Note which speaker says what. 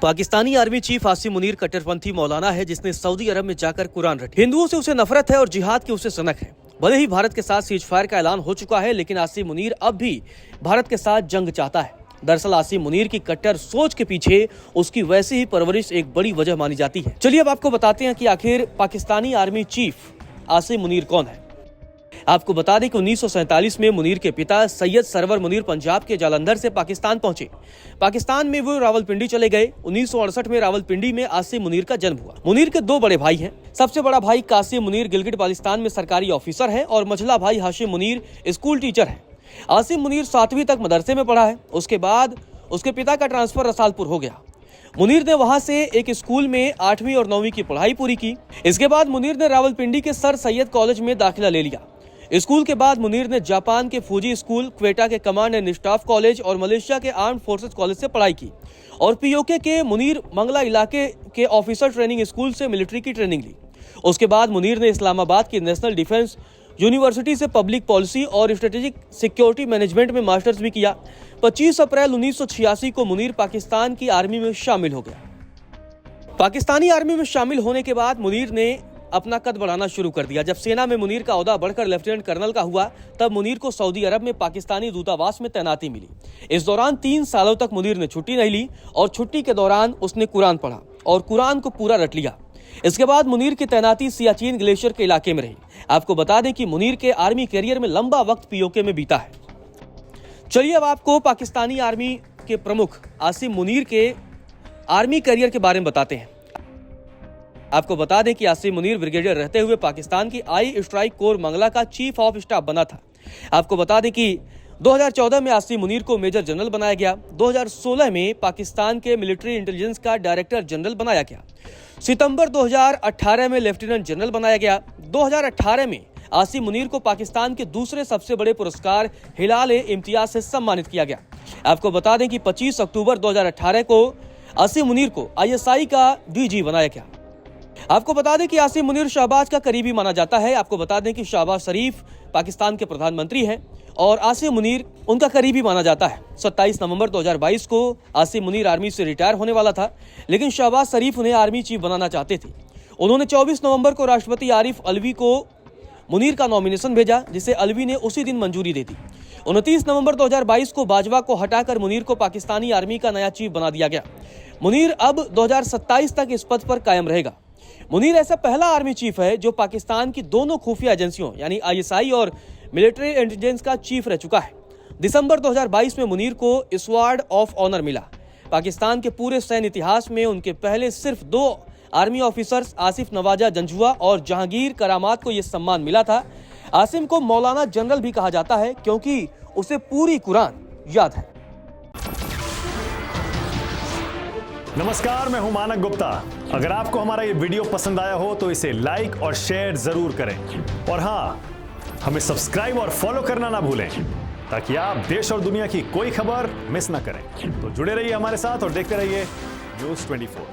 Speaker 1: Pakistani army chief Asim Munir कट्टरपंथी मौलाना है जिसने सऊदी अरब में जाकर कुरान रटी। हिंदुओं से उसे नफरत है और जिहाद की उसे सनक है। भले ही भारत के साथ सीज फायर का ऐलान हो चुका है, लेकिन आसिम मुनीर अब भी भारत के साथ जंग चाहता है। दरअसल आसिम मुनीर की कट्टर सोच के पीछे उसकी वैसी ही परवरिश एक बड़ी वजह मानी जाती है। चलिए अब आपको बताते हैं कि आखिर पाकिस्तानी आर्मी चीफ आसिम मुनीर कौन है। आपको बता दें कि 1947 में मुनीर के पिता सैयद सरवर मुनीर पंजाब के जालंधर से पाकिस्तान पहुंचे। पाकिस्तान में वो रावलपिंडी चले गए। 1968 में रावलपिंडी में आसिम मुनीर का जन्म हुआ। मुनीर के दो बड़े भाई हैं। सबसे बड़ा भाई कासिम मुनीर गिलगित बाल्टिस्तान में सरकारी ऑफिसर है और मझला भाई हाशिम मुनीर स्कूल टीचर है। आसिम मुनीर 7वीं तक मदरसे में पढ़ा है। उसके बाद उसके पिता का ट्रांसफर रसालपुर हो गया। मुनीर ने वहां से एक स्कूल में 8वीं और 9वीं की पढ़ाई पूरी की। इसके बाद मुनीर ने रावलपिंडी के सर सैयद कॉलेज में दाखिला ले लिया। स्कूल के बाद मुनीर ने जापान के फूजी स्कूल, क्वेटा के कमांड एंड स्टाफ कॉलेज और मलेशिया के आर्म्ड फोर्सेस कॉलेज से पढ़ाई की और पीओके के मुनीर मंगला इलाके के ऑफिसर ट्रेनिंग स्कूल से मिलिट्री की ट्रेनिंग ली। उसके बाद मुनीर ने इस्लामाबाद की नेशनल डिफेंस यूनिवर्सिटी से पब्लिक पॉलिसी और स्ट्रेटेजिक सिक्योरिटी मैनेजमेंट में मास्टर्स भी किया। 25 अप्रैल 1986 को मुनीर पाकिस्तान की आर्मी में शामिल हो गया। पाकिस्तानी आर्मी में शामिल होने के बाद मुनीर ने अपना कद बढ़ाना शुरू कर दिया। जब सेना में मुनीर का ओहदा बढ़कर लेफ्टिनेंट कर्नल का हुआ, तब मुनीर को सऊदी अरब में पाकिस्तानी दूतावास में तैनाती मिली। इस दौरान 3 सालों तक मुनीर ने छुट्टी नहीं ली और छुट्टी के दौरान उसने कुरान पढ़ा और कुरान को पूरा रट लिया। इसके बाद मुनीर की तैनाती सियाचिन ग्लेशियर के इलाके में रही। आपको बता दें कि मुनीर के आर्मी करियर में लंबा वक्त पीओके में बीता है। चलिए अब आपको पाकिस्तानी आर्मी के प्रमुख आसिम मुनीर के आर्मी करियर के बारे में बताते हैं। आपको बता दें कि आसिम मुनीर ब्रिगेडियर रहते हुए पाकिस्तान की आई स्ट्राइक कोर मंगला का चीफ ऑफ स्टाफ बना था। आपको बता दें कि 2014 में आसिम मुनीर को मेजर जनरल बनाया गया। 2016 में पाकिस्तान के मिलिट्री इंटेलिजेंस का डायरेक्टर जनरल बनाया गया। सितंबर 2018 में लेफ्टिनेंट जनरल बनाया गया। 2018 में आसिम मुनीर को पाकिस्तान के दूसरे सबसे बड़े पुरस्कार हिलाल-ए-इम्तियाज से सम्मानित किया गया। आपको बता दें कि 25 अक्टूबर 2018 को आसिम मुनीर को ISI का DG बनाया गया। आपको बता दें कि आसिम मुनीर शहबाज का करीबी माना जाता है। आपको बता दें कि शहबाज शरीफ पाकिस्तान के प्रधानमंत्री हैं और आसिम मुनीर उनका करीबी माना जाता है। 27 नवंबर 2022 को आसिम मुनीर आर्मी से रिटायर होने वाला था, लेकिन शहबाज शरीफ उन्हें आर्मी चीफ बनाना चाहते थे। उन्होंने 24 नवंबर को राष्ट्रपति आरिफ अलवी को मुनीर का नॉमिनेशन भेजा, जिसे अलवी ने उसी दिन मंजूरी दे दी। 29 नवंबर 2022 को बाजवा को हटाकर मुनीर को पाकिस्तानी आर्मी का नया चीफ बना दिया गया। मुनीर अब 2027 तक इस पद पर कायम रहेगा। मुनीर ऐसा पहला आर्मी चीफ है जो पाकिस्तान की दोनों खुफिया एजेंसियों यानी ISI और मिलिट्री इंटेलिजेंस का चीफ रह चुका है। दिसंबर 2022 में मुनीर को स्वॉर्ड ऑफ ऑनर मिला। पाकिस्तान के पूरे सैन्य इतिहास में उनके पहले सिर्फ 2 आर्मी ऑफिसर्स आसिफ नवाजा जंजुआ और जहांगीर करामात को यह सम्मान मिला था। आसिम को मौलाना जनरल भी कहा जाता है क्योंकि उसे पूरी कुरान याद है।
Speaker 2: नमस्कार, मैं हूं मानक गुप्ता। अगर आपको हमारा ये वीडियो पसंद आया हो तो इसे लाइक और शेयर जरूर करें और हाँ, हमें सब्सक्राइब और फॉलो करना ना भूलें ताकि आप देश और दुनिया की कोई खबर मिस ना करें। तो जुड़े रहिए हमारे साथ और देखते रहिए न्यूज़ 24।